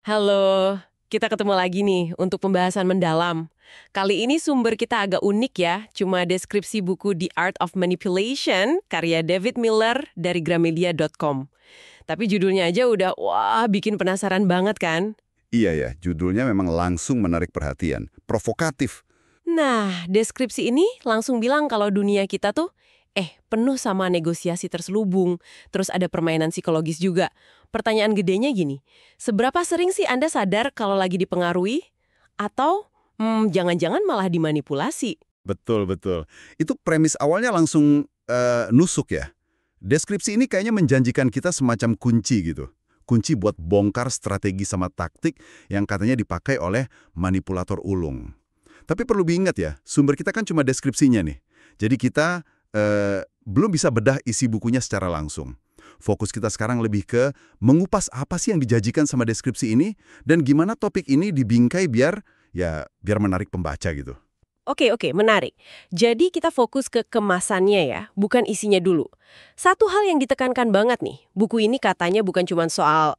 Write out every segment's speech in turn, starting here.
Halo, kita ketemu lagi nih untuk pembahasan mendalam. Kali ini sumber kita agak unik ya, cuma deskripsi buku The Art of Manipulation karya David Miller dari Gramedia.com. Tapi judulnya aja udah, wah bikin penasaran banget kan? Iya ya, judulnya memang langsung menarik perhatian. Provokatif. Nah, deskripsi ini langsung bilang kalau dunia kita tuh penuh sama negosiasi terselubung, terus ada permainan psikologis juga. Pertanyaan gedenya gini, seberapa sering sih Anda sadar kalau lagi dipengaruhi? Atau jangan-jangan malah dimanipulasi? Betul, betul. Itu premis awalnya langsung nusuk ya. Deskripsi ini kayaknya menjanjikan kita semacam kunci gitu. Kunci buat bongkar strategi sama taktik yang katanya dipakai oleh manipulator ulung. Tapi perlu diingat ya, sumber kita kan cuma deskripsinya nih. Jadi kita belum bisa bedah isi bukunya secara langsung. Fokus kita sekarang lebih ke mengupas apa sih yang dijanjikan sama deskripsi ini dan gimana topik ini dibingkai biar menarik pembaca gitu. Oke, menarik. Jadi kita fokus ke kemasannya ya, bukan isinya dulu. Satu hal yang ditekankan banget nih, buku ini katanya bukan cuma soal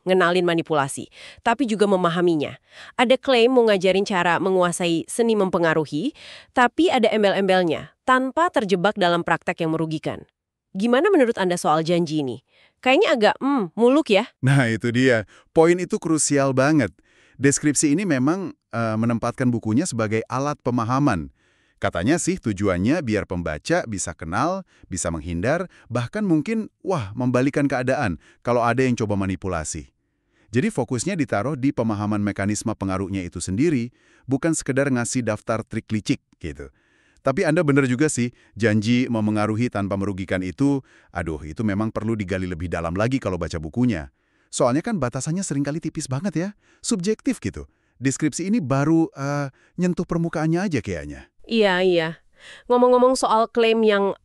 ngenalin manipulasi, tapi juga memahaminya. Ada klaim mau ngajarin cara menguasai seni mempengaruhi, tapi ada embel-embelnya, tanpa terjebak dalam praktek yang merugikan. Gimana menurut Anda soal janji ini? Kayaknya agak, muluk ya? Nah itu dia, poin itu krusial banget. Deskripsi ini memang menempatkan bukunya sebagai alat pemahaman. Katanya sih tujuannya biar pembaca bisa kenal, bisa menghindar, bahkan mungkin, membalikan keadaan kalau ada yang coba manipulasi. Jadi fokusnya ditaruh di pemahaman mekanisme pengaruhnya itu sendiri, bukan sekedar ngasih daftar trik licik gitu. Tapi Anda benar juga sih, janji memengaruhi tanpa merugikan itu memang perlu digali lebih dalam lagi kalau baca bukunya. Soalnya kan batasannya seringkali tipis banget ya, subjektif gitu. Deskripsi ini baru nyentuh permukaannya aja kayaknya. Iya. Ngomong-ngomong soal klaim yang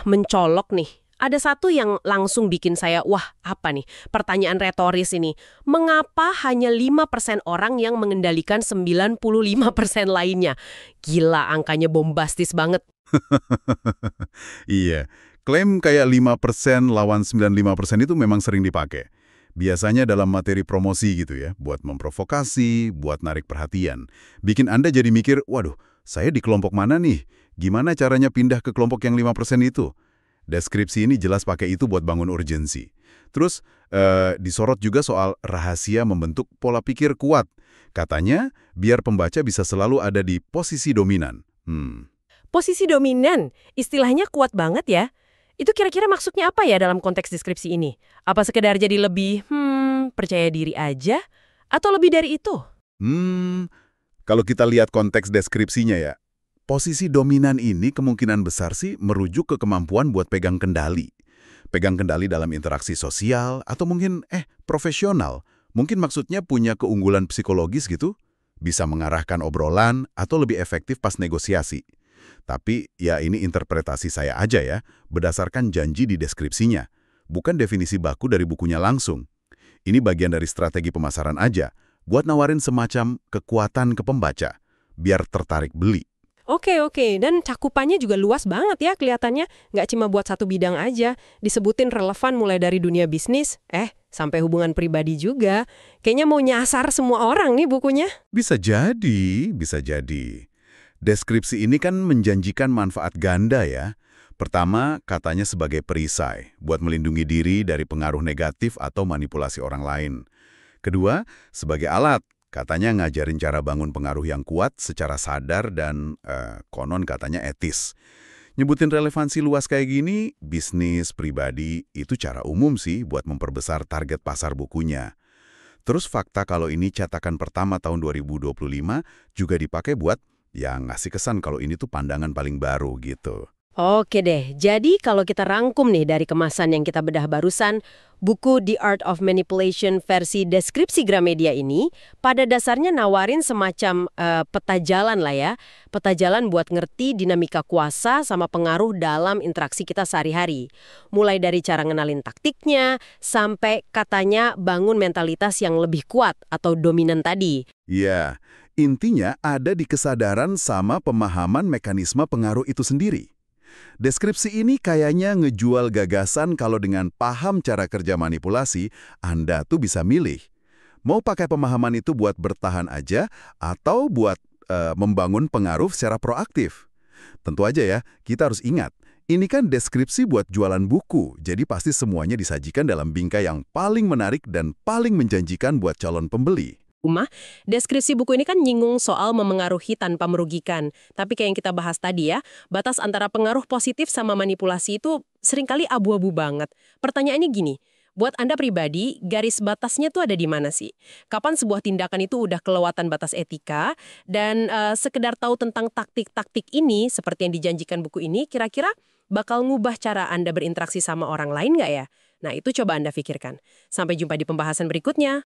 mencolok nih, ada satu yang langsung bikin saya, apa nih? Pertanyaan retoris ini. Mengapa hanya 5% orang yang mengendalikan 95% lainnya? Gila, angkanya bombastis banget. Iya, klaim kayak 5% lawan 95% itu memang sering dipakai. Biasanya dalam materi promosi gitu ya, buat memprovokasi, buat narik perhatian. Bikin Anda jadi mikir, waduh, saya di kelompok mana nih? Gimana caranya pindah ke kelompok yang 5% itu? Deskripsi ini jelas pakai itu buat bangun urgensi. Terus, disorot juga soal rahasia membentuk pola pikir kuat. Katanya, biar pembaca bisa selalu ada di posisi dominan. Posisi dominan, istilahnya kuat banget ya. Itu kira-kira maksudnya apa ya dalam konteks deskripsi ini? Apa sekedar jadi lebih, percaya diri aja? Atau lebih dari itu? Kalau kita lihat konteks deskripsinya ya, posisi dominan ini kemungkinan besar sih merujuk ke kemampuan buat pegang kendali. Pegang kendali dalam interaksi sosial atau mungkin profesional. Mungkin maksudnya punya keunggulan psikologis gitu, bisa mengarahkan obrolan atau lebih efektif pas negosiasi. Tapi ya ini interpretasi saya aja ya, berdasarkan janji di deskripsinya. Bukan definisi baku dari bukunya langsung. Ini bagian dari strategi pemasaran aja, buat nawarin semacam kekuatan ke pembaca, biar tertarik beli. Oke. Dan cakupannya juga luas banget ya kelihatannya. Nggak cuma buat satu bidang aja. Disebutin relevan mulai dari dunia bisnis, sampai hubungan pribadi juga. Kayaknya mau nyasar semua orang nih bukunya. Bisa jadi. Deskripsi ini kan menjanjikan manfaat ganda ya. Pertama, katanya sebagai perisai, buat melindungi diri dari pengaruh negatif atau manipulasi orang lain. Kedua, sebagai alat, katanya ngajarin cara bangun pengaruh yang kuat secara sadar dan konon katanya etis. Nyebutin relevansi luas kayak gini, bisnis, pribadi, itu cara umum sih buat memperbesar target pasar bukunya. Terus fakta kalau ini cetakan pertama tahun 2025 juga dipakai buat yang ngasih kesan kalau ini tuh pandangan paling baru gitu. Oke deh, jadi kalau kita rangkum nih dari kemasan yang kita bedah barusan, buku The Art of Manipulation versi deskripsi Gramedia ini pada dasarnya nawarin semacam peta jalan lah ya. Peta jalan buat ngerti dinamika kuasa sama pengaruh dalam interaksi kita sehari-hari. Mulai dari cara ngenalin taktiknya, sampai katanya bangun mentalitas yang lebih kuat atau dominan tadi. Iya, intinya ada di kesadaran sama pemahaman mekanisme pengaruh itu sendiri. Deskripsi ini kayaknya ngejual gagasan kalau dengan paham cara kerja manipulasi, Anda tuh bisa milih. Mau pakai pemahaman itu buat bertahan aja atau buat membangun pengaruh secara proaktif? Tentu aja ya, kita harus ingat, ini kan deskripsi buat jualan buku, jadi pasti semuanya disajikan dalam bingkai yang paling menarik dan paling menjanjikan buat calon pembeli. Rumah, deskripsi buku ini kan nyinggung soal memengaruhi tanpa merugikan. Tapi kayak yang kita bahas tadi ya, batas antara pengaruh positif sama manipulasi itu seringkali abu-abu banget. Pertanyaannya gini, buat Anda pribadi, garis batasnya tuh ada di mana sih? Kapan sebuah tindakan itu udah kelewatan batas etika? Dan sekedar tahu tentang taktik-taktik ini, seperti yang dijanjikan buku ini, kira-kira bakal ngubah cara Anda berinteraksi sama orang lain nggak ya? Nah, itu coba Anda pikirkan. Sampai jumpa di pembahasan berikutnya.